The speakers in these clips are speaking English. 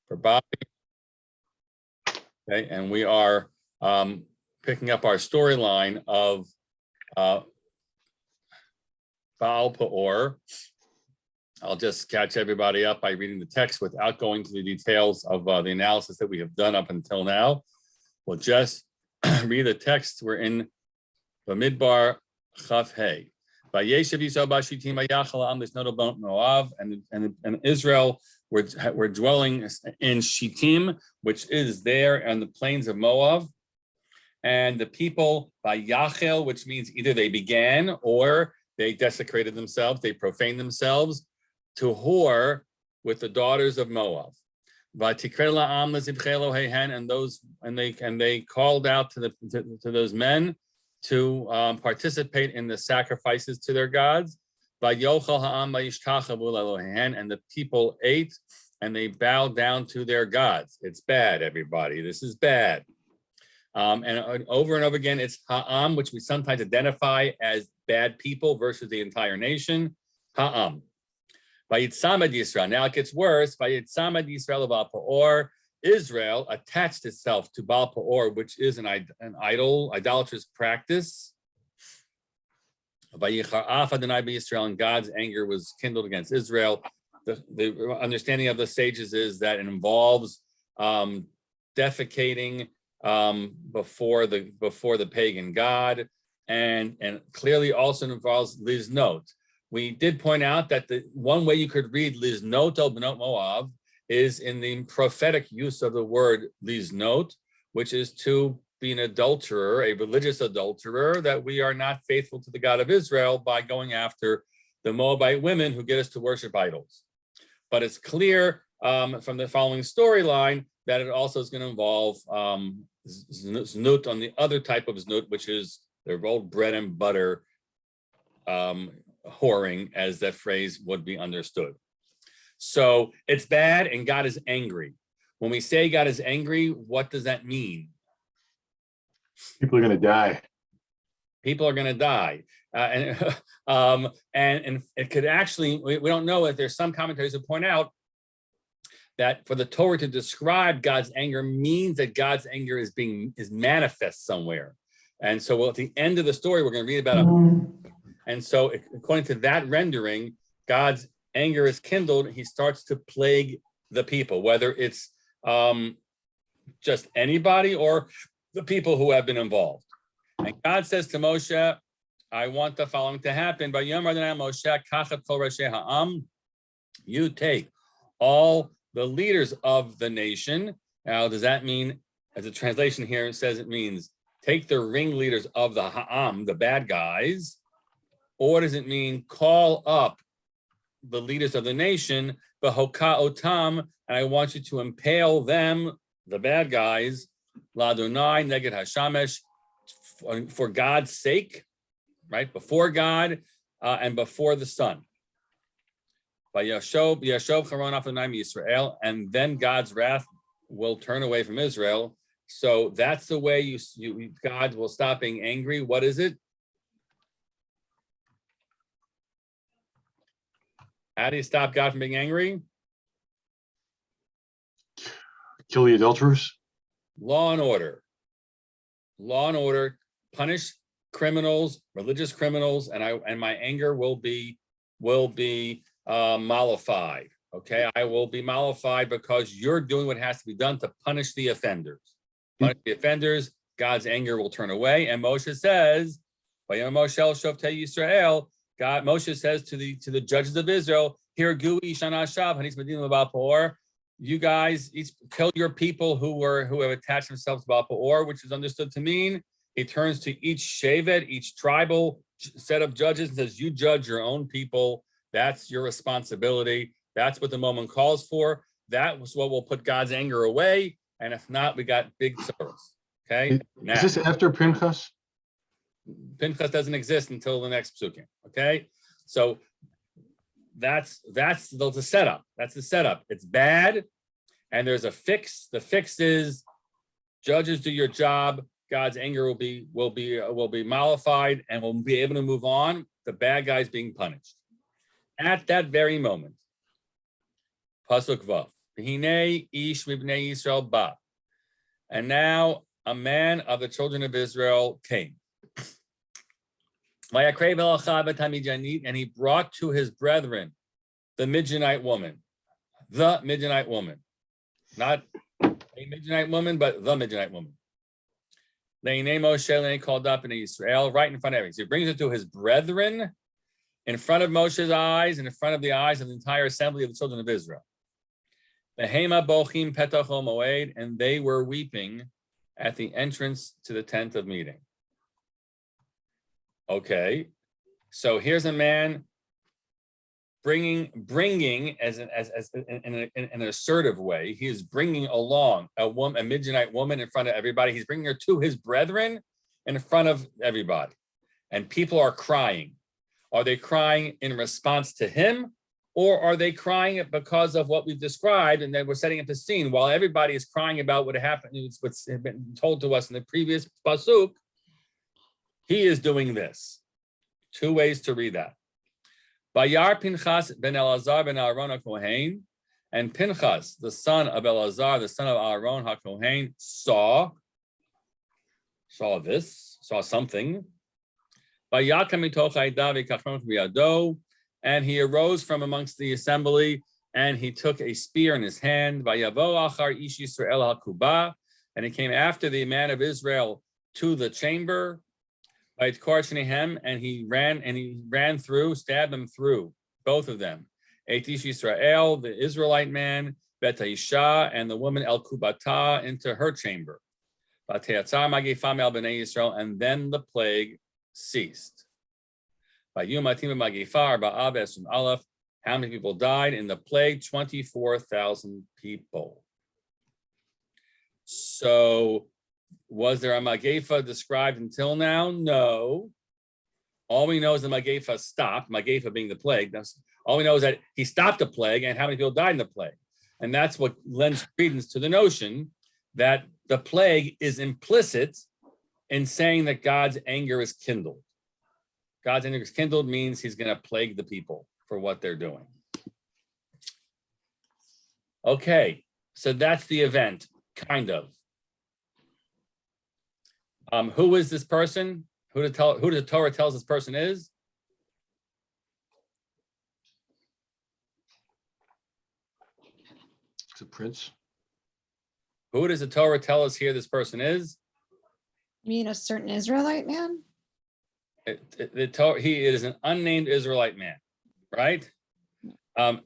for Bobby. Okay, and we are picking up our storyline of Baal Peor. I'll just catch everybody up by reading the text without going to the details of the analysis that we have done up until now. We'll just read the text. We're in Bamidbar Chaf Hey. Vayeshev Yisrael Bashitim Vayachal Am Lisnodal Moav, and Israel were dwelling in Shittim, which is there on the plains of Moab. And the people Vayachel, which means either they began or they desecrated themselves, they profaned themselves to whore with the daughters of Moab. And they called out to those men to participate in the sacrifices to their gods. And the people ate and they bowed down to their gods. It's bad, everybody. This is bad. And over and over again, it's Ha'am, which we sometimes identify as bad people versus the entire nation. Ha'am. Vayitzamed Yisrael. Now it gets worse. Vayitzamed Yisrael Baal Peor. Israel attached itself to Baal Peor, which is an idolatrous practice. Vayichar Adonai b'Yisrael, and God's anger was kindled against Israel. The understanding of the sages is that it involves defecating before the pagan god, and clearly also involves liznot. We did point out that the one way you could read liznot el b'not Moav is in the prophetic use of the word liznot, which is to be an adulterer, a religious adulterer, that we are not faithful to the God of Israel by going after the Moabite women who get us to worship idols. But it's clear from the following storyline that it also is going to involve znut on the other type of znut, which is their old bread and butter whoring, as that phrase would be understood. So it's bad and God is angry. When we say God is angry, what does that mean? People are going to die. People are going to die. And it could actually, we don't know if there's some commentaries who point out that for the Torah to describe God's anger means that God's anger is manifest somewhere. And so at the end of the story, we're going to read about it. And so according to that rendering, God's anger is kindled. He starts to plague the people, whether it's just anybody or the people who have been involved. And God says to Moshe, I want the following to happen. You take all the leaders of the nation. Now, does that mean, as the translation here says, it means take the ringleaders of the Ha'am, the bad guys, or does it mean call up the leaders of the nation, the Hoka Otam, and I want you to impale them, the bad guys, Ladonai Neged Hashamesh, for God's sake, right? Before God and before the sun. And then God's wrath will turn away from Israel. So that's the way God will stop being angry. What is it? How do you stop God from being angry? Kill the adulterers. Law and order. Law and order. Punish criminals, religious criminals, and my anger will be mollified. Okay, I will be mollified because you're doing what has to be done to punish the offenders. Punish the offenders, God's anger will turn away. And Moshe says, Moshe says to the judges of Israel, "Here, Gui Shana Shav, Hanis Medina Baal Peor. You guys each kill your people who have attached themselves to Baal Peor," which is understood to mean he turns to each shevet, each tribal set of judges, and says, "You judge your own people. That's your responsibility. That's what the moment calls for. That was what will put God's anger away. And if not, we got big sorrows." Okay. Now, is this after Pinchas? Pinchas doesn't exist until the next psukim. Okay, so that's the setup. That's the setup. It's bad, and there's a fix. The fix is judges do your job. God's anger will be mollified, and we'll be able to move on. The bad guys being punished. At that very moment, Pasuk Vav. V'hinei ish mibnei Yisrael ba. And now a man of the children of Israel came. And he brought to his brethren the Midianite woman. The Midianite woman. Not a Midianite woman, but the Midianite woman. Moshe called up in Israel right in front of him. So he brings it to his brethren in front of Moshe's eyes and in front of the eyes of the entire assembly of the children of Israel. And they were weeping at the entrance to the tent of meeting. Okay, so here's a man bringing as in an assertive way. He is bringing along a Midianite woman in front of everybody. He's bringing her to his brethren in front of everybody, and people are crying. Are they crying in response to him, or are they crying because of what we've described? And then we're setting up the scene while everybody is crying about what happened, what's been told to us in the previous pasuk. He is doing this. Two ways to read that. Bayar Pinchas ben Elazar ben Aaron HaKohen, and Pinchas, the son of Elazar, the son of Aaron HaKohen, saw something. And he arose from amongst the assembly, and he took a spear in his hand. And he came after the man of Israel to the chamber. And he ran through, stabbed them through, both of them. Etish Yisrael, the Israelite man, Bet Isha, and the woman El Kubata into her chamber. And then the plague ceased. How many people died in the plague? 24,000 people. So, was there a Magefa described until now? No. All we know is the Magefa stopped, Magefa being the plague. All we know is that he stopped the plague and how many people died in the plague. And that's what lends credence to the notion that the plague is implicit in saying that God's anger is kindled. God's anger is kindled means he's going to plague the people for what they're doing. Okay, so that's the event, kind of. Who is this person? Who the Torah tells this person is? It's a prince. Who does the Torah tell us here this person is? You mean a certain Israelite man? He is an unnamed Israelite man, right? And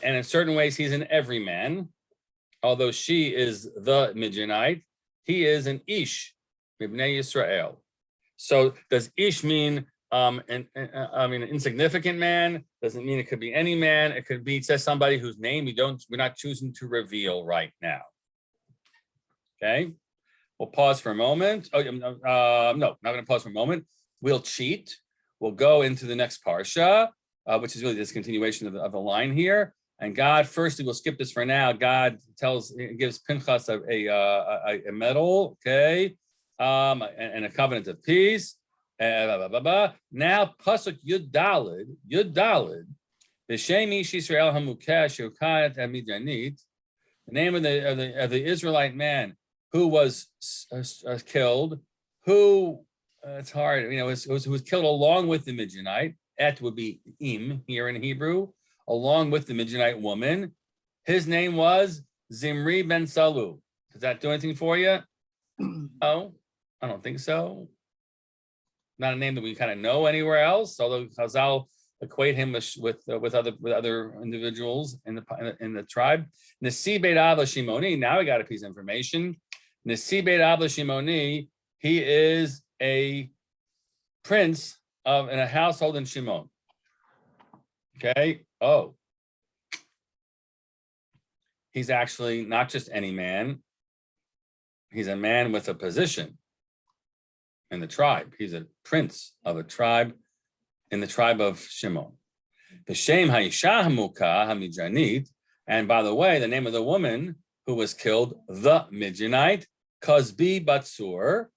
in certain ways, he's an everyman. Although she is the Midianite, he is an Ish, Mibnei Yisrael. So does Ish mean an insignificant man? Doesn't mean it could be any man. It could be just somebody whose name we're not choosing to reveal right now. Okay, we'll pause for a moment. No, not going to pause for a moment. We'll cheat. We'll go into the next parsha, which is really this continuation of the line here. And God, firstly, we'll skip this for now. God gives Pinchas a medal, okay, and a covenant of peace. Now, pasuk Yud Daled, B'Shem Ish Yisrael Hamukesh Yokayat Amidanit, the name of the Israelite man who was killed, who it's hard, who was killed along with the Midianite. Et would be im here in Hebrew, along with the Midianite woman. His name was Zimri ben Salu. Does that do anything for you? No, I don't think so. Not a name that we kind of know anywhere else, although Chazal equate him with other individuals in the tribe. Nasi Beit Abba Shimoni. Now we got a piece of information. Nasi Beit Abba Shimoni. He is a prince in a household in Shimon. Okay. Oh, he's actually not just any man. He's a man with a position in the tribe. He's a prince of a tribe in the tribe of Shimon. B'Shem Ha'isha Hamuka Hamidianit. And by the way, the name of the woman who was killed, the Midianite, Kozbi Batsur,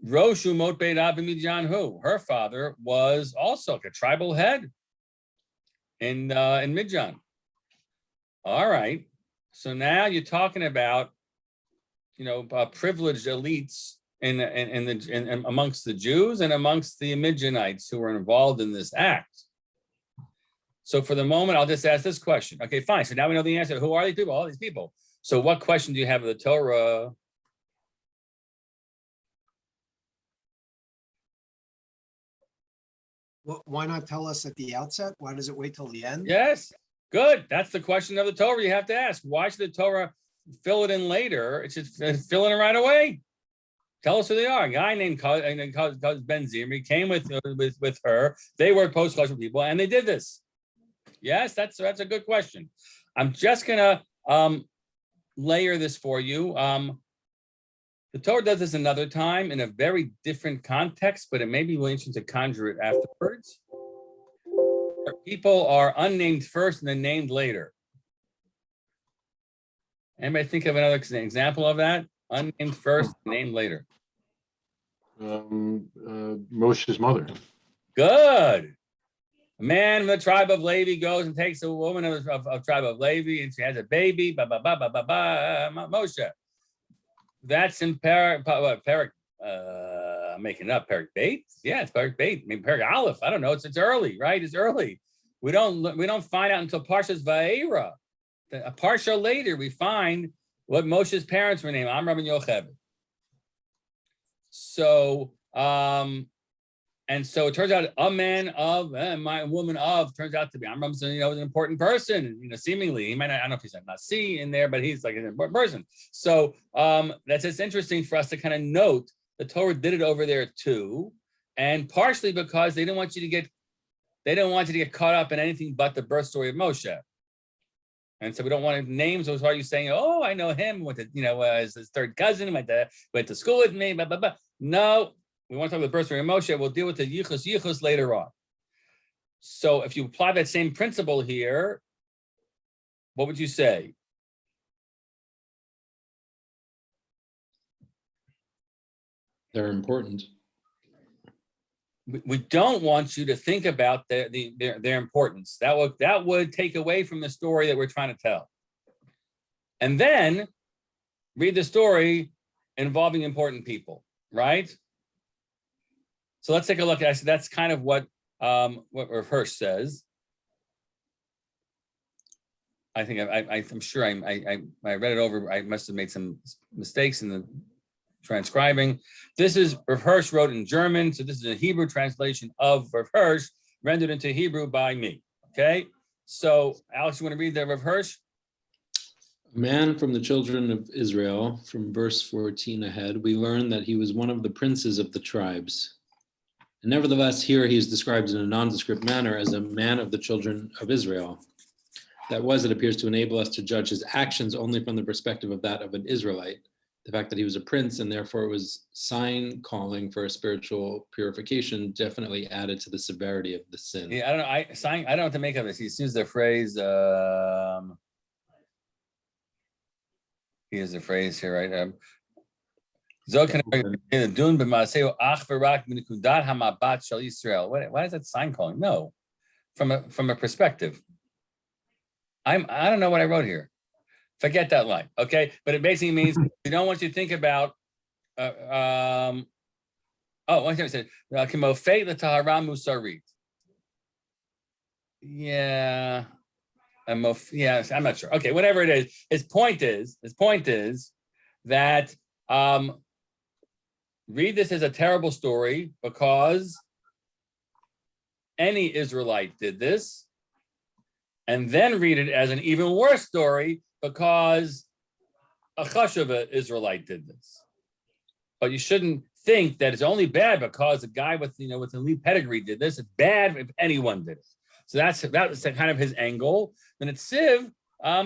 Rosh Umot Beit Abba Midian Hu. Her father was also a tribal head in Midian. All right. So now you're talking about, privileged elites in amongst the Jews and amongst the Midianites who were involved in this act. So for the moment, I'll just ask this question. Okay, fine. So now we know the answer. Who are these people? All these people. So what question do you have of the Torah? Why not tell us at the outset? Why does it wait till the end? Yes, good. That's the question of the Torah you have to ask. Why should the Torah fill it in later? It should fill it in right away. Tell us who they are. A guy named Ben Zimri came with her. They were post-cultural people, and they did this. Yes, that's a good question. I'm just gonna layer this for you. The Torah does this another time in a very different context, but it may be really interesting to conjure it afterwards. People are unnamed first and then named later. Anybody think of another example of that? Unnamed first, named later. Moshe's mother. Good. A man from the tribe of Levi goes and takes a woman of tribe of Levi, and she has a baby. Moshe. That's in Parak. I'm making it up. Parak Beit. Yeah, it's Parak Beit. I mean, Parak Aleph. I don't know. It's early, right? It's early. We don't find out until Parshas Va'era. A parsha later, we find what Moshe's parents were named. Amram and Yocheved. So, and so it turns out a man of my woman of turns out to be Amram, an important person. Seemingly he might not. I don't know if he's not C in there, but he's like an important person. So that's just interesting for us to kind of note. The Torah did it over there too, and partially because they didn't want you to get caught up in anything but the birth story of Moshe. And so we don't want names. So are you saying, oh, I know him, went to, as his third cousin, went to school with me, blah, blah, blah. No, we want to talk about the birth story of Moshe. We'll deal with the yichus later on. So if you apply that same principle here, what would you say? They're important. We don't want you to think about their importance. That would take away from the story that we're trying to tell. And then read the story involving important people, right? So let's take a look. That's kind of what Rav Hirsch says. I think I'm sure I read it over. I must have made some mistakes in the transcribing. This is Rav Hirsch wrote in German, so this is a Hebrew translation of Rav Hirsch, rendered into Hebrew by me. Okay, so Alex, you want to read the Rav Hirsch? A man from the children of Israel, from verse 14 ahead, we learn that he was one of the princes of the tribes. And nevertheless, here he is described in a nondescript manner as a man of the children of Israel. That was, it appears, to enable us to judge his actions only from the perspective of that of an Israelite. The fact that he was a prince and therefore was sign calling for a spiritual purification definitely added to the severity of the sin. Yeah, I don't know. I don't know what to make of this. He uses the phrase. Here's the phrase here, right? Why is that sign calling? No, from a perspective. I don't know what I wrote here. Forget that line, okay? But it basically means we don't want you to think about. One thing I said, yeah, I'm not sure. Okay, whatever it is. His point is that read this as a terrible story because any Israelite did this, and then read it as an even worse story because a Chashava Israelite did this. But you shouldn't think that it's only bad because a guy with with elite pedigree did this. It's bad if anyone did it. So that was kind of his angle. Then it's Siv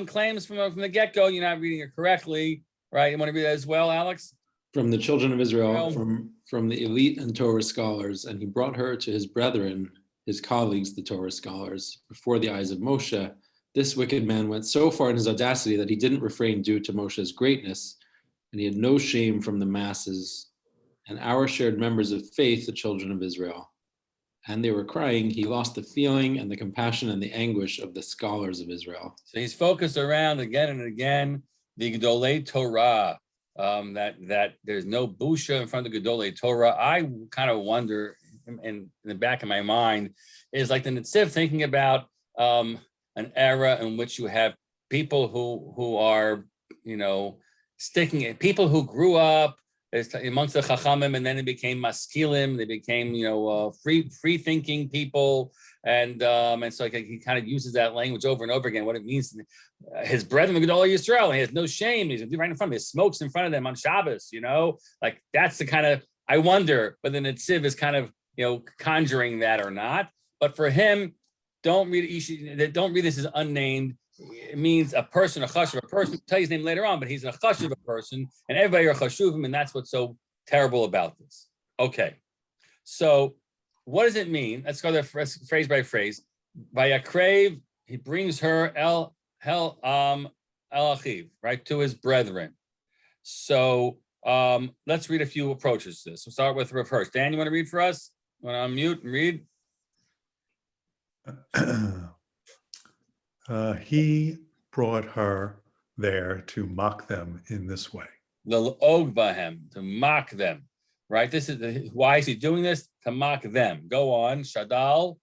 claims from the get-go, you're not reading it correctly, right? You want to read that as well, Alex? From the children of Israel, from the elite and Torah scholars, and he brought her to his brethren, his colleagues, the Torah scholars, before the eyes of Moshe. This wicked man went so far in his audacity that he didn't refrain due to Moshe's greatness, and he had no shame from the masses and our shared members of faith, the children of Israel. and they were crying, he lost the feeling and the compassion and the anguish of the scholars of Israel. So he's focused around again and again the Gedolei Torah, that there's no busha in front of the Gedolei Torah. I kind of wonder, in the back of my mind, is like the Netziv thinking about an era in which you have people who are, people who grew up amongst the Chachamim, and then they became maskilim, they became, free thinking people, and so he kind of uses that language over and over again, what it means. His brethren, the Gedolei Yisrael, he has no shame. He's right in front of him. He smokes in front of them on Shabbos, like that's the kind of, I wonder whether the Netziv is kind of, conjuring that or not. But for him, don't read this as unnamed. It means a person, a chashuv, a person. I'll tell you his name later on, but he's a chashuv, a person, and everybody are chashuvim, and that's what's so terrible about this. Okay, so what does it mean? Let's go there phrase by phrase. By Yakrave, he brings her El Achiv, right, to his brethren. So let's read a few approaches to this. We'll start with Rav Hirsch. Dan, you want to read for us? You want to unmute and read? He brought her there to mock them in this way. L'ogbahem, to mock them, right? This is why is he doing this? To mock them. Go on, Shadal.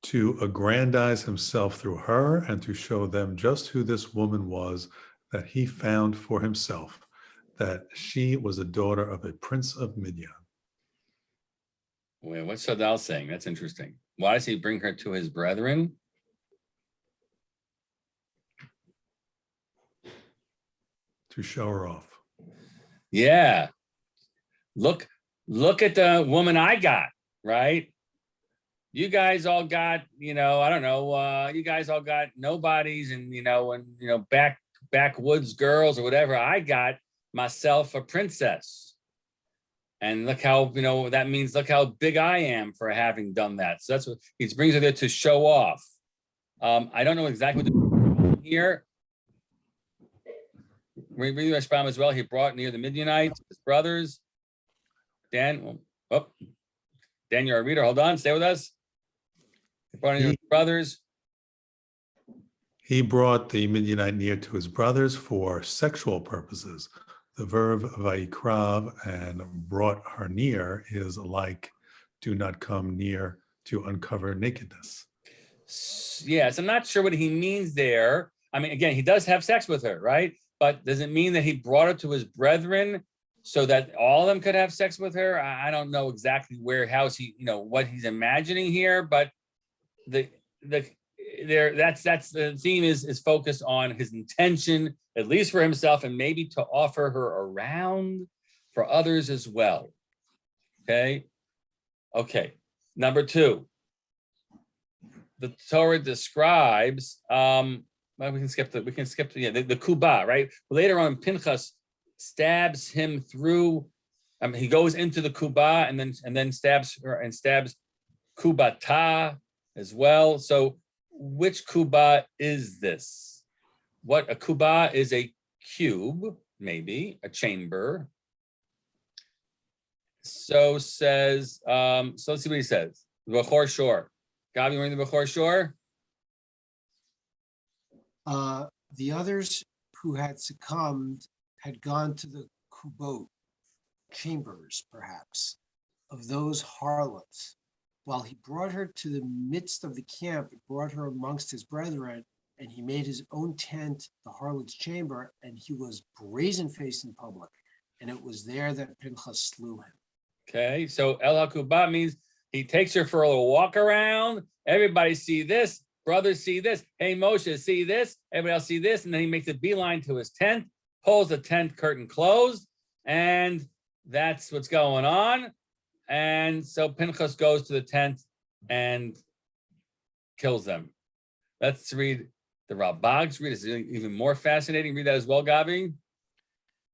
To aggrandize himself through her and to show them just who this woman was that he found for himself, that she was a daughter of a prince of Midian. Wait, what's Shadal saying? That's interesting. Why does he bring her to his brethren? To show her off. Yeah. Look at the woman I got, right? You guys all got, I don't know, you guys all got nobodies and, backwoods girls or whatever. I got myself a princess. And look how, that means, look how big I am for having done that. So that's what he brings her there to show off. I don't know exactly what the here. Read the Rashbam as well. He brought near the Midianites, his brothers. Dan, Dan, you're a reader. Hold on, stay with us. He brought near his brothers. He brought the Midianite near to his brothers for sexual purposes. The verb vaikrav and brought her near is like, do not come near to uncover nakedness. Yes, I'm not sure what he means there. I mean, again, he does have sex with her, right? But does it mean that he brought her to his brethren so that all of them could have sex with her? I don't know exactly how's he, what he's imagining here, but that's the theme is focused on his intention, at least for himself, and maybe to offer her around for others as well. Okay. Number two, the Torah describes, well, we can skip the Kubah, right? Later on, Pinchas stabs him through. He goes into the Kubah and then stabs her and stabs Kubata as well. So, which Kubah is this? What a Kubah is? A cube, maybe a chamber. So says. So let's see what he says. The Bechor Shor. Gabi, you reading the Bechor Shor? The others who had succumbed had gone to the kubot, chambers perhaps, of those harlots. While he brought her to the midst of the camp, brought her amongst his brethren, and he made his own tent the harlot's chamber, and he was brazen-faced in public. And it was there that Pinchas slew him. Okay, so El HaKubah means he takes her for a little walk around. Everybody see this. Brothers see this. Hey, Moshe, see this. Everybody else see this. And then he makes a beeline to his tent, pulls the tent curtain closed, and that's what's going on. And so Pinchas goes to the tent and kills them. Let's read the Ralbag's read. It's even more fascinating. Read that as well, Gabi.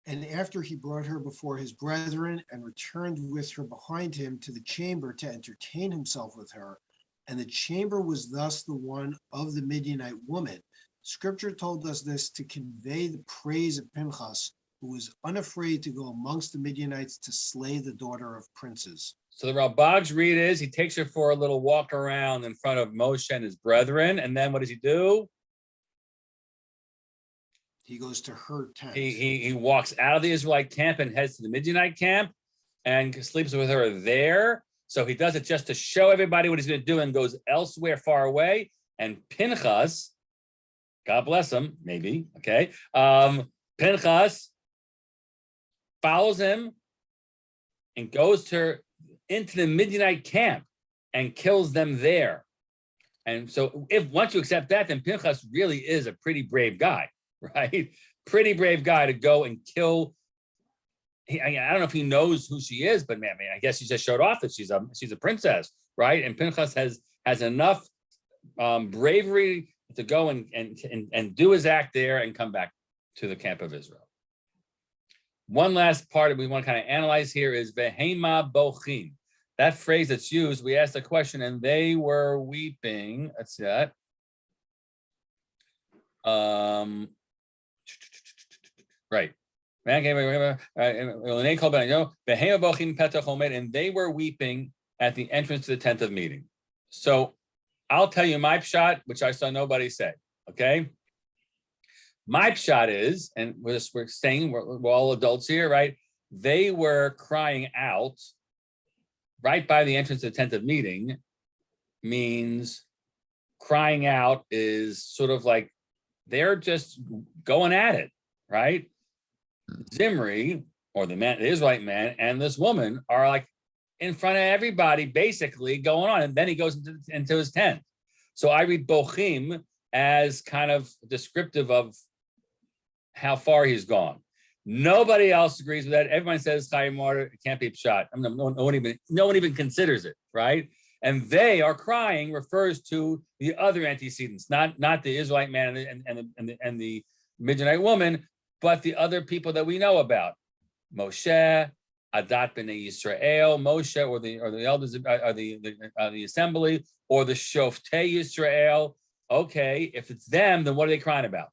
And after he brought her before his brethren and returned with her behind him to the chamber to entertain himself with her, and the chamber was thus the one of the Midianite woman. Scripture told us this to convey the praise of Pinchas, who was unafraid to go amongst the Midianites to slay the daughter of princes. So the Ralbag's read is he takes her for a little walk around in front of Moshe and his brethren. And then what does he do? He goes to her tent. He walks out of the Israelite camp and heads to the Midianite camp and sleeps with her there. So he does it just to show everybody what he's going to do and goes elsewhere far away. And Pinchas, God bless him, maybe, okay. Pinchas follows him and goes into the Midianite camp and kills them there. And so once you accept that, then Pinchas really is a pretty brave guy. Right? Pretty brave guy to go and kill. I don't know if he knows who she is, but man, I guess he just showed off that she's a princess, right? And Pinchas has enough bravery to go and do his act there and come back to the camp of Israel. One last part that we want to kind of analyze here is vehema bochim. That phrase that's used, we asked the question, and they were weeping. That's that. Right. And they were weeping at the entrance to the tent of meeting. So I'll tell you my pshat, which I saw nobody say. Okay. My pshat is, and we're saying we're all adults here, right? They were crying out right by the entrance to the tent of meeting. Means crying out is sort of like they're just going at it, right? Zimri, or the Israelite man, and this woman are like in front of everybody, basically going on, and then he goes into his tent. So I read bochim as kind of descriptive of how far he's gone. Nobody else agrees with that. Everyone says Chaim Martyr, it can't be pshat. I mean, no one even considers it, right? And they are crying refers to the other antecedents, not the Israelite man and the Midianite woman, but the other people that we know about. Moshe, Adat B'nai Yisrael, Moshe, or the elders, or the assembly, or the Shoftei Yisrael. Okay, if it's them, then what are they crying about?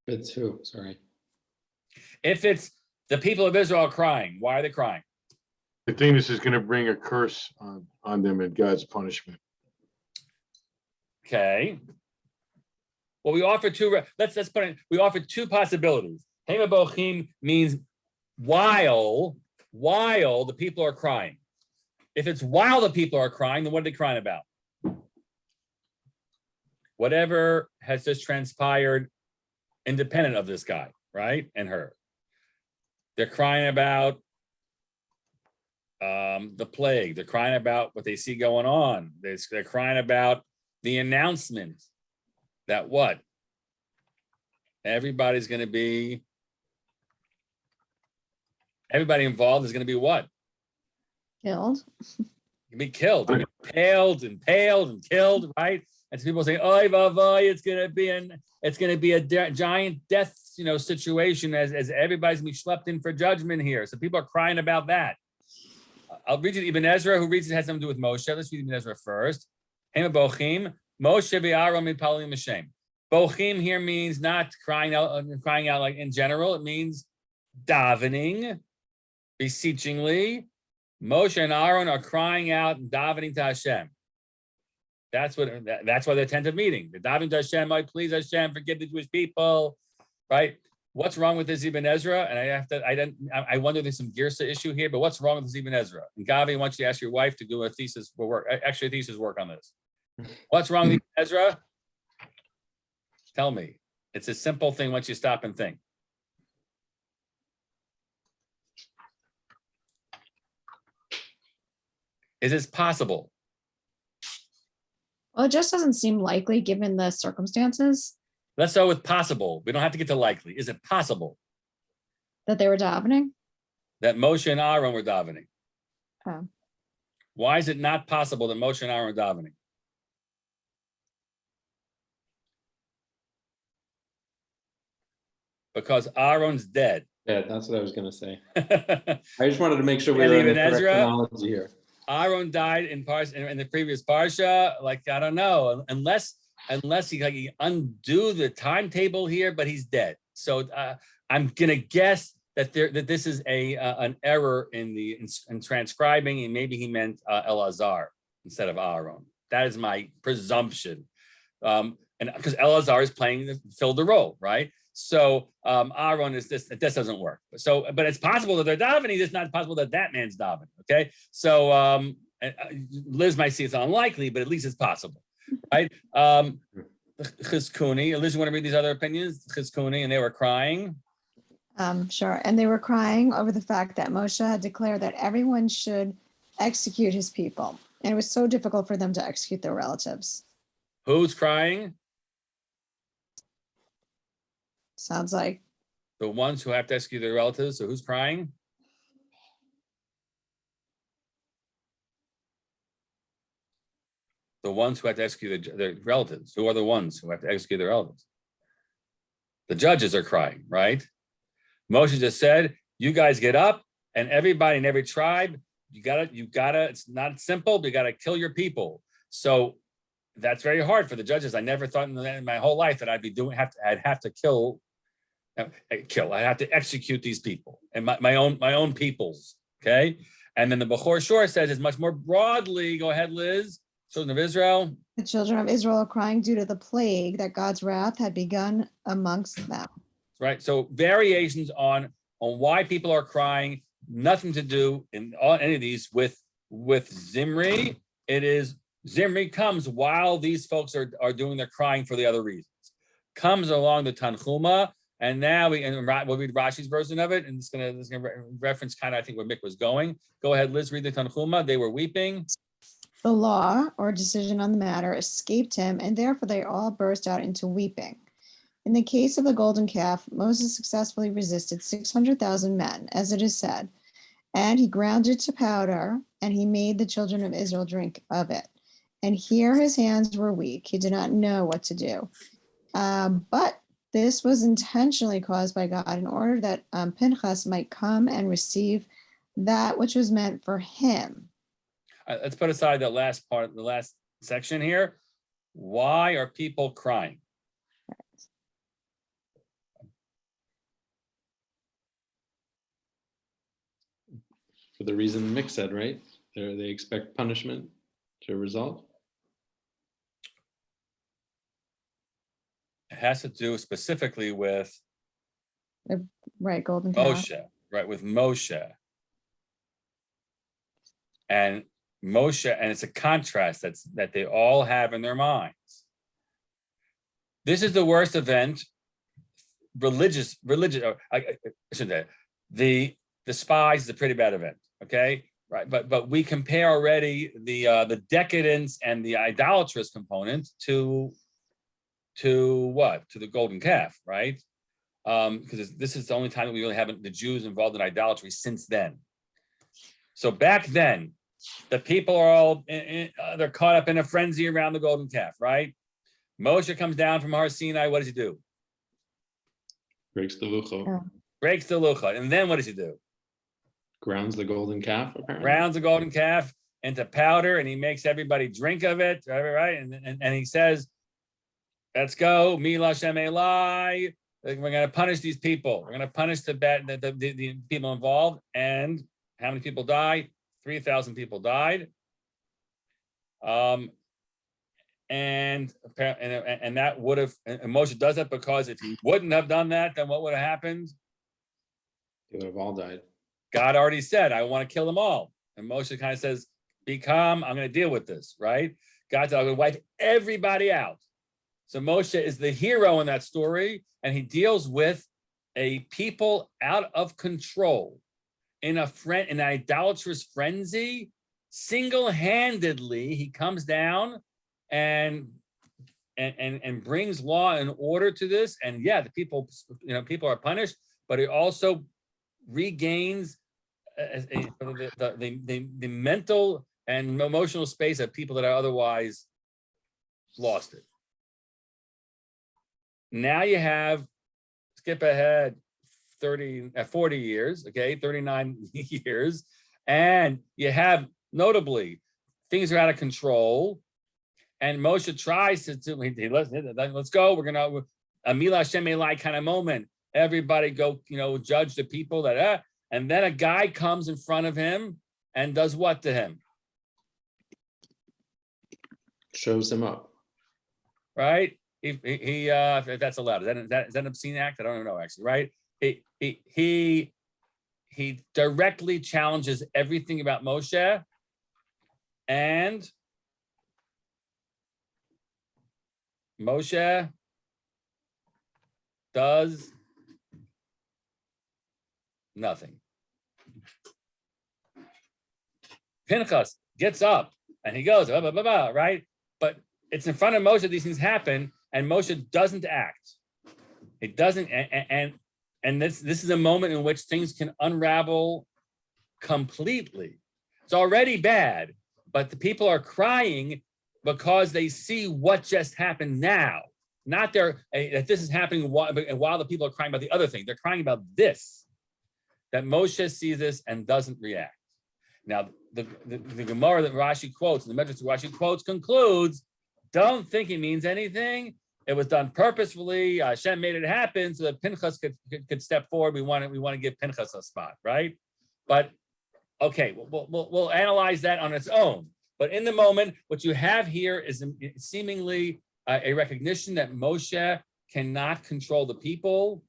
It's who? Sorry. If it's the people of Israel crying, why are they crying? I think this is going to bring a curse on them and God's punishment. Okay. Well, we offer two. Let's put it. We offer two possibilities. Hema bochim means while the people are crying. If it's while the people are crying, then what are they crying about? Whatever has just transpired, independent of this guy, right, and her. They're crying about the plague. They're crying about what they see going on. They're crying about the announcement that what? Everybody involved is going to be what? Killed. You be killed, impaled and killed, right? And so people say, "Oy vavoy, it's gonna be a giant death, situation as everybody's gonna be schlepped in for judgment here." So people are crying about that. I'll read you Ibn Ezra, who reads it has something to do with Moshe. Let's read Ibn Ezra first. Hema bochim, Moshe v'Aaron mipalim Hashem. Bochim here means not crying out like in general. It means davening, beseechingly. Moshe and Aaron are crying out and davening to Hashem. That's why they're tent of meeting. They're davening to Hashem. Oh, please Hashem, forgive the Jewish people, right? What's wrong with this Ibn Ezra? And I wonder if there's some Girsa issue here, but what's wrong with this Ibn Ezra? And Gavi wants you to ask your wife to do a thesis work on this. What's wrong with Ibn Ezra? Tell me. It's a simple thing once you stop and think. Is this possible? Well, it just doesn't seem likely given the circumstances Let's start with possible. We don't have to get to likely. Is it possible that they were davening. that Moshe and Aaron were davening? Oh. Why is it not possible that Moshe and Aaron were davening? Because Aaron's dead. Yeah, that's what I was going to say. Aaron I just wanted to make sure we And were in the even correct Ezra? chronology here. died in the previous parsha. Like, I don't know, unless unless he undo the timetable here, but he's dead. So I'm gonna guess that this is an error in transcribing, and maybe he meant Elazar instead of Aaron. That is my presumption, and because Elazar is filled the role, right? So Aaron is this. This doesn't work. So, but it's possible that they're davening. It's not possible that that man's davening. Okay, so Liz might see it's unlikely, but at least it's possible, right? Chizkuni, Liz, you want to read these other opinions? Chizkuni, and they were crying. Sure. And they were crying over the fact that Moshe had declared that everyone should execute his people. And it was so difficult for them to execute their relatives. Who's crying? Sounds like The ones who have to execute their relatives. So who's crying? The ones who have to execute their relatives. Who are the ones who have to execute their relatives? The judges are crying, right? Moshe just said, you guys get up, and everybody in every tribe, you gotta, it's not simple, but you gotta kill your people. So that's very hard for the judges. I never thought in my whole life that I'd have to kill. I'd have to execute these people and my own peoples. Okay. And then the Bechor Shor says it's much more broadly. Go ahead, Liz. Children of Israel. the children of Israel are crying due to the plague that God's wrath had begun amongst them. Right. So variations on why people are crying, nothing to do in any of these with Zimri. It is Zimri comes while these folks are doing their crying for the other reasons. Comes along the Tanchuma, and now we'll read Rashi's version of it, and it's gonna reference kind of I think where Mick was going. Go ahead, Liz, read the Tanchuma. They were weeping. The law or decision on the matter escaped him, and therefore they all burst out into weeping. In the case of the golden calf, Moses successfully resisted 600,000 men, as it is said, and he ground it to powder, and he made the children of Israel drink of it. And here his hands were weak. He did not know what to do. But this was intentionally caused by God in order that Pinchas might come and receive that which was meant for him. Let's put aside the last part, the last section here. Why are people crying? For the reason Mick said, right? They expect punishment to result. It has to do specifically with Right, golden calf. Moshe, right? With Moshe. And Moshe, and it's a contrast that they all have in their minds. This is the worst event, religious. I shouldn't say. The spies is a pretty bad event, okay? Right, but we compare already the decadence and the idolatrous component to what? To the golden calf, right? Because this is the only time that we really haven't the Jews involved in idolatry since then. So back then, the people are all they're caught up in a frenzy around the golden calf, right? Moshe comes down from Har Sinai. What does he do? Breaks the luchot. Breaks the luchot, and then what does he do? Grounds the golden calf, apparently. Grounds the golden calf into powder, and he makes everybody drink of it, right? And he says, "Let's go, Mila Shem Elai. We're going to punish these people. We're going to punish the people involved." And how many people died? 3,000 people died. And that would have, and Moshe does that because if he wouldn't have done that, then what would have happened? They would have all died. God already said, I want to kill them all. And Moshe kind of says, be calm, I'm going to deal with this, right? God said, I'm going to wipe everybody out. So Moshe is the hero in that story, and he deals with a people out of control in an idolatrous frenzy. Single-handedly, he comes down and brings law and order to this. And yeah, the people are punished, but it also regains the mental and emotional space of people that are otherwise lost it. Now you have, skip ahead 40 years, okay, 39 years, and you have notably things are out of control, And Moshe tries to let's go. We're gonna a Mila Hashem Elai kind of moment. Everybody go, judge the people that, and then a guy comes in front of him and does what to him? Shows him up. Right? He if that's allowed. Is that an obscene act? I don't even know actually, right? He directly challenges everything about Moshe, and Moshe does nothing. Pinchas gets up and he goes, blah, blah, blah, blah, right? But it's in front of Moshe these things happen, and Moshe doesn't act. It doesn't, and this is a moment in which things can unravel completely. It's already bad, but the people are crying because they see what just happened now. Not that this is happening while the people are crying about the other thing. They're crying about this, that Moshe sees this and doesn't react. Now, the Gemara that Rashi quotes, the Medrash that Rashi quotes concludes, don't think it means anything. It was done purposefully. Hashem made it happen so that Pinchas could step forward. We want to give Pinchas a spot, right? But okay, we'll analyze that on its own. But in the moment, what you have here is seemingly a recognition that Moshe cannot control the people,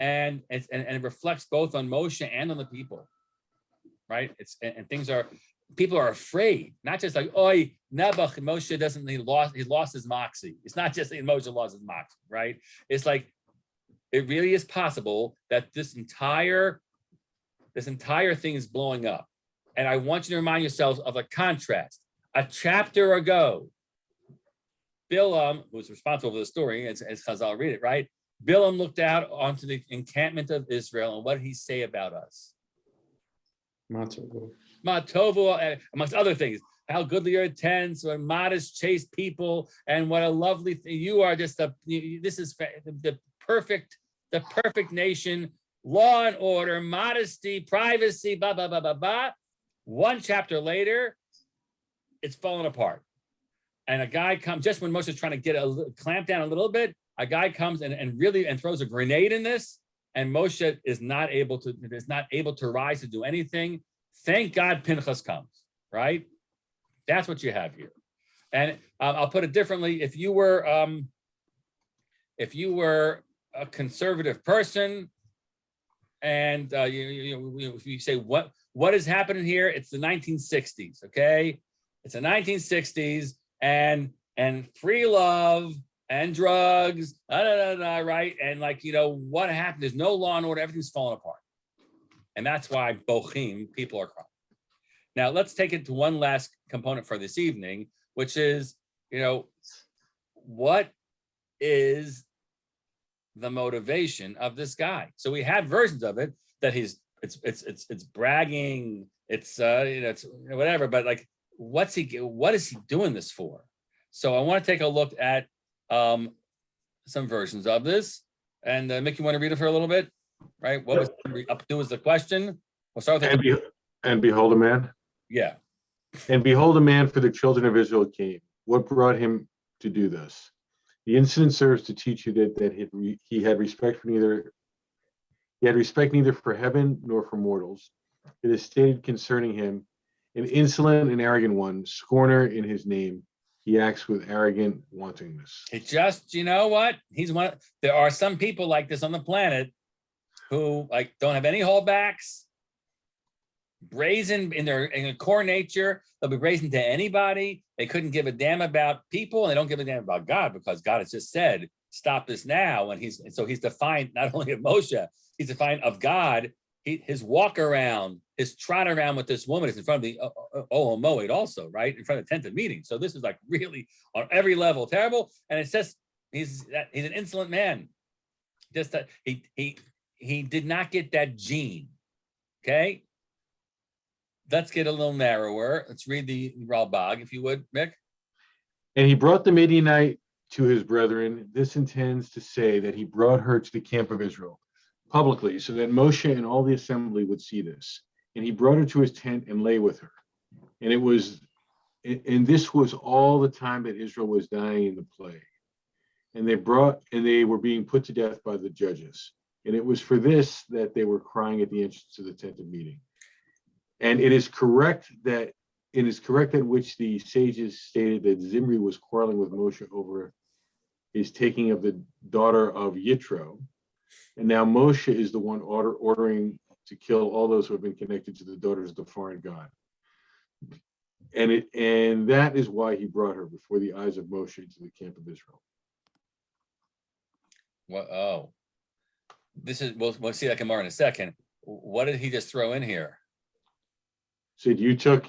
and it reflects both on Moshe and on the people, right? People are afraid, not just like, oi, Nebuch, Moshe doesn't, he lost his moxie. It's not just that Moshe lost his moxie, right? It's like, it really is possible that this entire thing is blowing up. And I want you to remind yourselves of a contrast. A chapter ago, Bilam, who's responsible for the story, as Chazal read it, right? Bilam looked out onto the encampment of Israel, and what did he say about us? Matovu, amongst other things, how goodly your tents, what modest, chaste people, and what a lovely thing you are. This is the perfect nation, law and order, modesty, privacy, blah blah blah blah blah. One chapter later, it's fallen apart, and a guy comes just when Moshe is trying to get clamp down a little bit. A guy comes and throws a grenade in this, and Moshe is not able to rise to do anything. Thank God Pinchas comes, right? That's what you have here. And I'll put it differently. If you were a conservative person, and you say what is happening here, it's the 1960s, okay? It's the 1960s, and free love and drugs, right? And what happened? There's no law and order. Everything's falling apart. And that's why bochim, people are crying. Now, let's take it to one last component for this evening, which is, what is the motivation of this guy? So we have versions of it that it's bragging, it's whatever, but what is he doing this for? So I want to take a look at some versions of this. And Mick, you want to read it for a little bit? Right? What was up to is the question. We'll start with and behold a man. Yeah. And behold a man, for the children of Israel came. What brought him to do this? The incident serves to teach you that he had respect neither for heaven nor for mortals. It is stated concerning him, an insolent and arrogant one, scorner in his name. He acts with arrogant wantingness. It just, what? There are some people like this on the planet who don't have any holdbacks, brazen in their core nature. They'll be brazen to anybody. They couldn't give a damn about people, and they don't give a damn about God, because God has just said, stop this now. And he's defiant not only of Moshe, he's defiant of God. His walk around, his trot around with this woman is in front of the Ohel Moed also, right? In front of the tent of meeting. So this is really on every level terrible. And it says he's an insolent man. Just that he did not get that gene. Okay. Let's get a little narrower. Let's read the Ralbag, if you would, Mick. And he brought the Midianite to his brethren. This intends to say that he brought her to the camp of Israel publicly, so that Moshe and all the assembly would see this. And he brought her to his tent and lay with her. And it was and this was all the time that Israel was dying in the plague. And they were being put to death by the judges. And it was for this that they were crying at the entrance to the tent of meeting. And it is correct that which the sages stated that Zimri was quarreling with Moshe over his taking of the daughter of Yitro. And now Moshe is the one ordering to kill all those who have been connected to the daughters of the foreign god. And that is why he brought her before the eyes of Moshe into the camp of Israel. What? Oh, this is, we'll see that more in a second. What did he just throw in here? Said you took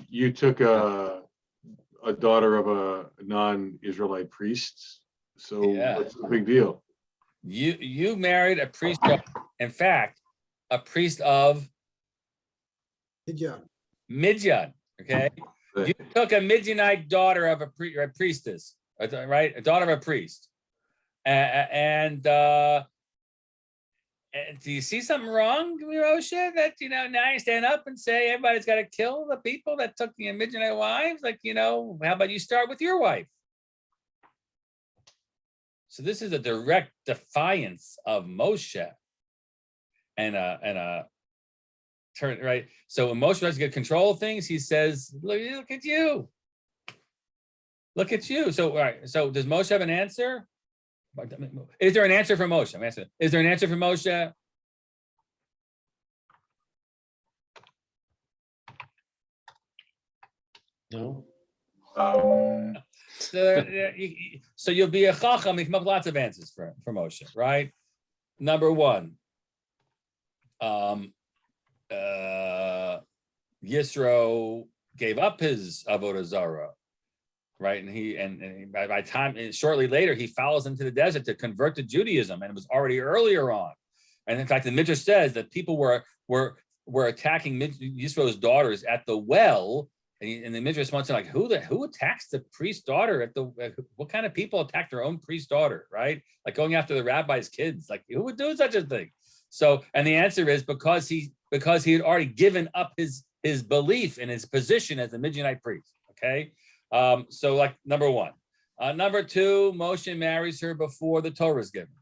a daughter of a non-Israelite priest. So Yeah. what's the big deal? You married a priest of, in fact, a priest of Midian. Okay, you took a Midianite daughter of a priestess, right? A daughter of a priest, and do you see something wrong, Moshe? That now you stand up and say everybody's got to kill the people that took the Midianite wives? Like, how about you start with your wife? So this is a direct defiance of Moshe, and a turn, right. So when Moshe tries to get control of things, he says, "Look at you, look at you." So all right. So does Moshe have an answer? Is there an answer for Moshe? I'm asking. Is there an answer for Moshe? No. So you'll be a chacham. You come up with lots of answers for Moshe, right? Number one, Yisro gave up his avodah zarah, right? And by time, and shortly later, he follows him to the desert to convert to Judaism, and it was already earlier on. And in fact, the Midrash says that people were attacking Yisro's daughters at the well. And the Midrash wants to like, who attacks the priest's daughter what kind of people attack their own priest's daughter, right? Like going after the rabbi's kids, like who would do such a thing? So, and the answer is because he had already given up his belief and his position as a Midianite priest. Okay, so like number one. Number two, Moshe marries her before the Torah is given,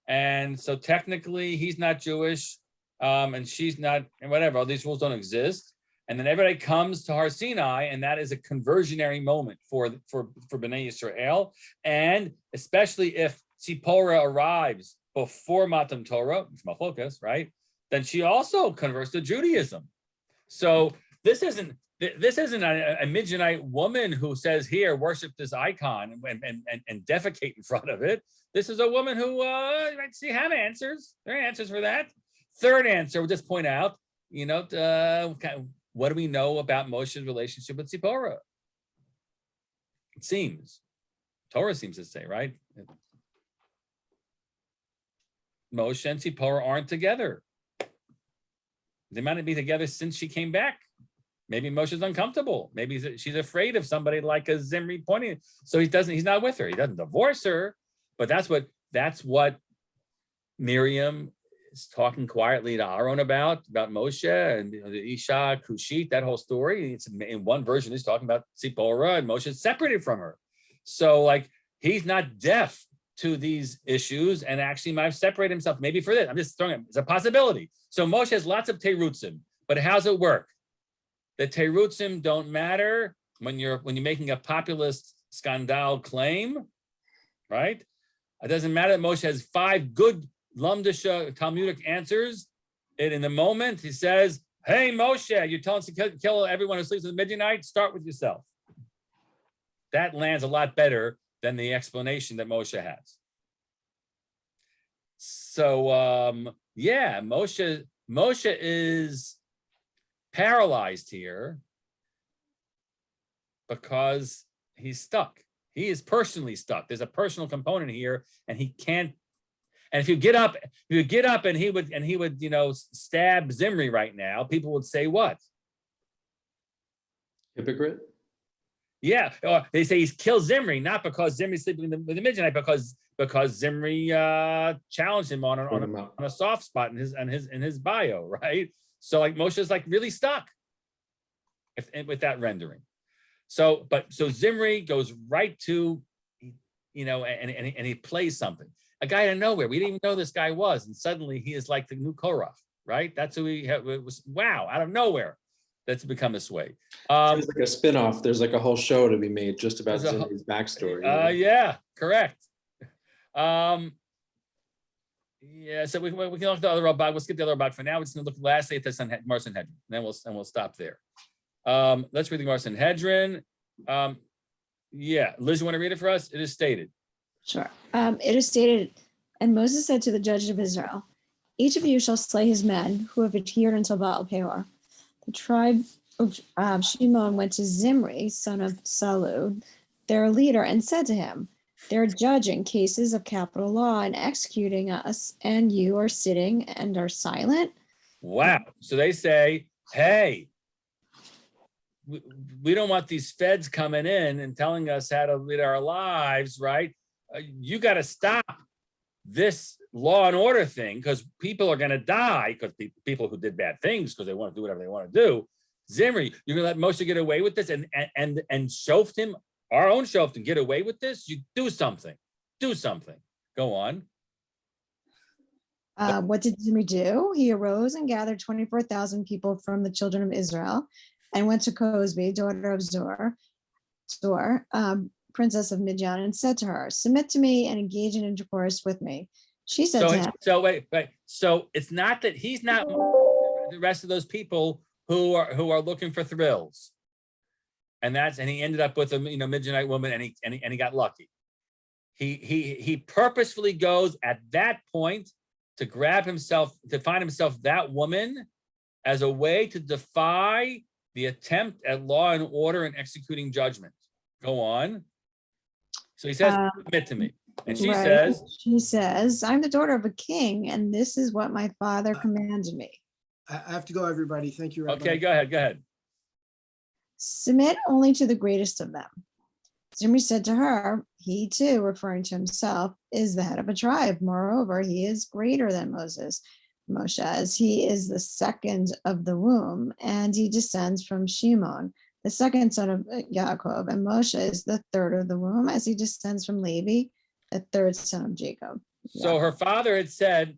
and so technically he's not Jewish, and she's not, and whatever. All these rules don't exist. And then everybody comes to Har Sinai, and that is a conversionary moment for Bnei Yisrael. And especially if Tzipporah arrives before Matan Torah, Machlokas, right? Then she also converts to Judaism. So this isn't a Midianite woman who says, "Here, worship this icon and defecate in front of it." This is a woman who you might see have answers. There are answers for that. Third answer, we'll just point out, what do we know about Moshe's relationship with Tzipporah? It seems, Torah seems to say, right? Moshe and Tzipporah aren't together. They might not be together since she came back. Maybe Moshe's uncomfortable. Maybe she's afraid of somebody like a Zimri pointing. So he's not with her. He doesn't divorce her, but that's what Miriam is talking quietly to Aaron about Moshe and the Isha Kushit, that whole story. It's in one version, he's talking about Tzipporah and Moshe separated from her. So like he's not deaf to these issues and actually might separate himself maybe for this. I'm just throwing it. It's a possibility. So Moshe has lots of terutzim, but how's it work? The terutzim don't matter when you're making a populist scandal claim, right? It doesn't matter that Moshe has 5 good Lamdisha Talmudic answers. And in the moment, he says, "Hey, Moshe, you're telling us to kill everyone who sleeps with the Midianite? Start with yourself." That lands a lot better than the explanation that Moshe has. So, yeah, Moshe is paralyzed here because he's stuck. He is personally stuck. There's a personal component here, and he can't. And if you get up and he would stab Zimri right now, people would say what? Hypocrite? Yeah, they say he's killed Zimri, not because Zimri's sleeping with the Midianite, because Zimri challenged him on a soft spot in his bio, right? So like Moshe's like really stuck with that rendering. So Zimri goes right to, and he plays something. A guy out of nowhere. We didn't even know this guy was, and suddenly he is like the new Korach, right? That's who he was. Wow, out of nowhere, that's become this way. It's like a spin-off. There's like a whole show to be made just about There's a Zimri's backstory. Yeah, correct. Yeah, so we can look at the other Rabbah. We'll skip the other Rabbah for now. We're just going to look lastly at the Gemara Sanhedrin. Then we'll stop there. Let's read the Gemara Sanhedrin. Yeah, Liz, you want to read it for us? It is stated. Sure. It is stated, and Moses said to the judges of Israel, each of you shall slay his men who have adhered until Baal Peor. The tribe of Shimon went to Zimri, son of Salu, their leader, and said to him, they're judging cases of capital law and executing us, and you are sitting and are silent. Wow. So they say, hey, we don't want these feds coming in and telling us how to lead our lives, right? You got to stop this law and order thing, because people are going to die, because people who did bad things because they want to do whatever they want to do. Zimri, you're going to let Moshe get away with this and Shoftim, our own Shoftim, get away with this? You do something. Do something. Go on. What did Zimri do? He arose and gathered 24,000 people from the children of Israel and went to Cosbi, daughter of Zor, princess of Midian, and said to her, submit to me and engage in intercourse with me. She said to him, so wait. So it's not that he's not the rest of those people who are looking for thrills. And he ended up with a Midianite woman, and he got lucky. He purposefully goes at that point to find himself that woman as a way to defy the attempt at law and order and executing judgment. Go on. So he says, submit to me. And she says, I'm the daughter of a king, and this is what my father commanded me. I have to go, everybody. Thank you, Rabbi. Okay, go ahead. Submit only to the greatest of them. Zimri said to her, he too, referring to himself, is the head of a tribe. Moreover, he is greater than Moshe, as he is the second of the womb, and he descends from Shimon, the second son of Yaakov, and Moshe is the third of the womb, as he descends from Levi, the third son of Jacob. So her father had said,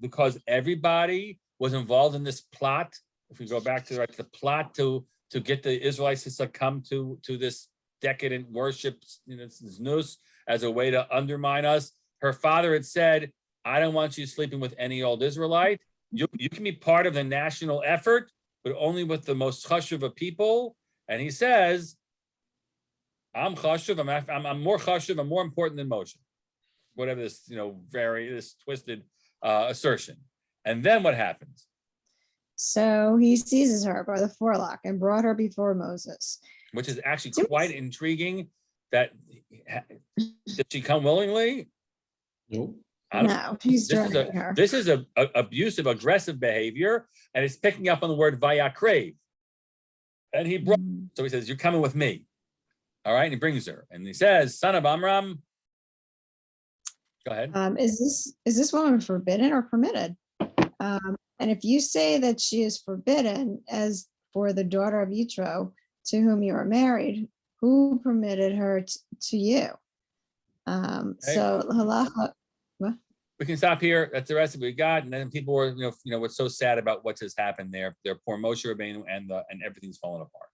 because everybody was involved in this plot. If we go back to the plot to get the Israelites to succumb to this decadent worship, znus, as a way to undermine us. Her father had said, I don't want you sleeping with any old Israelite. You can be part of the national effort, but only with the most chashuv of people. And he says, I'm chashuv, I'm more chashuv, I'm more important than Moshe. Whatever this, this twisted assertion. And then what happens? So he seizes her by the forelock and brought her before Moses. Which is actually quite intriguing. Did she come willingly? Nope. No, he's dragging her. This is a abusive, aggressive behavior, and it's picking up on the word vayakrave. And he brought, so he says, you're coming with me. All right, and he brings her, and he says, son of Amram. Go ahead. Is this woman forbidden or permitted? And if you say that she is forbidden, as for the daughter of Yitro, to whom you are married, who permitted her to you? So halacha. What? We can stop here. That's the rest of what we got. And then people were, were so sad about what has happened there. Their poor Moshe Rabbeinu and everything's fallen apart.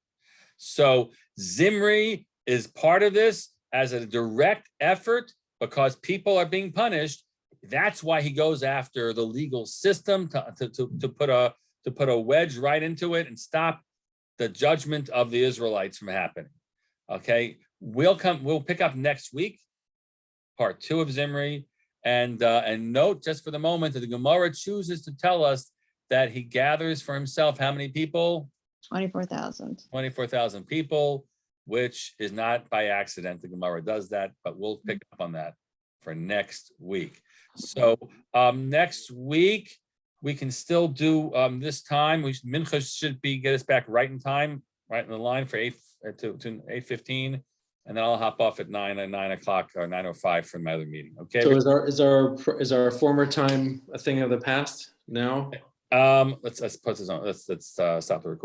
So Zimri is part of this as a direct effort because people are being punished. That's why he goes after the legal system to put a wedge right into it and stop the judgment of the Israelites from happening. Okay, we'll pick up next week, part 2 of Zimri, and note just for the moment that the Gemara chooses to tell us that he gathers for himself how many people? 24,000. 24,000 people, which is not by accident. The Gemara does that, but we'll pick up on that for next week. So next week we can still do this time. Mincha should get us back right in time, right in the line for 8:15, and then I'll hop off at 9 o'clock or 9:05 for my other meeting. Okay. So is our former time a thing of the past now? Let's stop the recording.